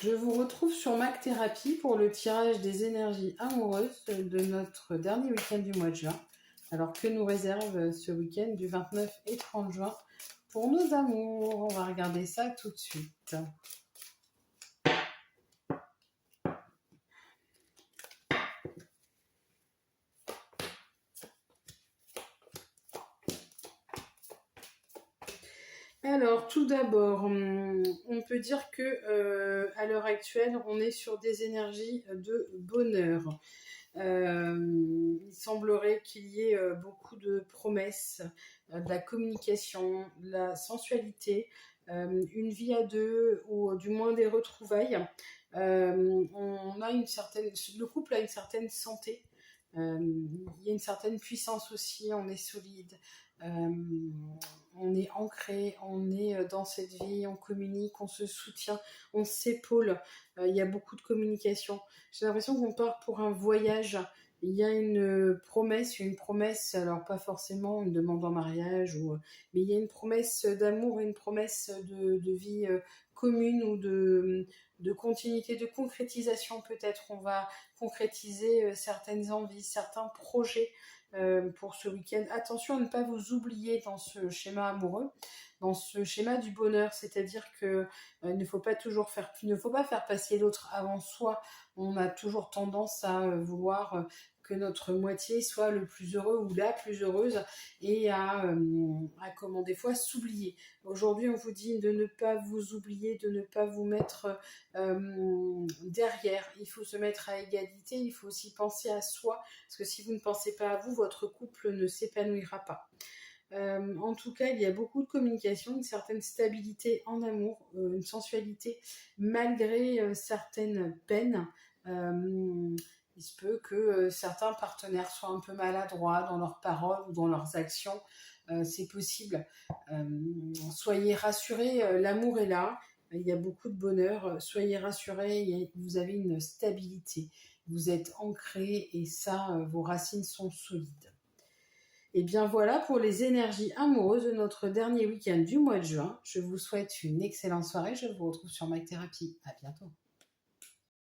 Je vous retrouve sur Mac Thérapie pour le tirage des énergies amoureuses de notre dernier week-end du mois de juin. Alors que nous réserve ce week-end du 29 et 30 juin pour nos amours? On va regarder ça tout de suite. Alors, tout d'abord, on peut dire que à l'heure actuelle, on est sur des énergies de bonheur. Il semblerait qu'il y ait beaucoup de promesses, de la communication, de la sensualité, une vie à deux ou du moins des retrouvailles. On a le couple a une certaine santé. Il y a une certaine puissance aussi, on est solide, on est ancré, on est dans cette vie, on communique, on se soutient, on s'épaule, il y a beaucoup de communication. J'ai l'impression qu'on part pour un voyage. Il y a une promesse, alors pas forcément une demande en mariage, mais il y a une promesse d'amour, une promesse de vie commune ou de continuité, de concrétisation peut-être. On va concrétiser certaines envies, certains projets pour ce week-end. Attention à ne pas vous oublier dans ce schéma amoureux, dans ce schéma du bonheur, c'est-à-dire que il ne faut pas faire passer l'autre avant soi. On a toujours tendance à vouloir que notre moitié soit le plus heureux ou la plus heureuse et à comment des fois s'oublier. Aujourd'hui, on vous dit de ne pas vous oublier, de ne pas vous mettre derrière. Il faut se mettre à égalité, il faut aussi penser à soi, parce que si vous ne pensez pas à vous, votre couple ne s'épanouira pas. En tout cas, il y a beaucoup de communication, une certaine stabilité en amour, une sensualité malgré certaines peines. Il se peut que certains partenaires soient un peu maladroits dans leurs paroles ou dans leurs actions. C'est possible. Soyez rassurés, l'amour est là. Il y a beaucoup de bonheur. Soyez rassurés, vous avez une stabilité. Vous êtes ancrés et ça, vos racines sont solides. Et bien voilà pour les énergies amoureuses de notre dernier week-end du mois de juin. Je vous souhaite une excellente soirée. Je vous retrouve sur Mac Thérapie. À bientôt.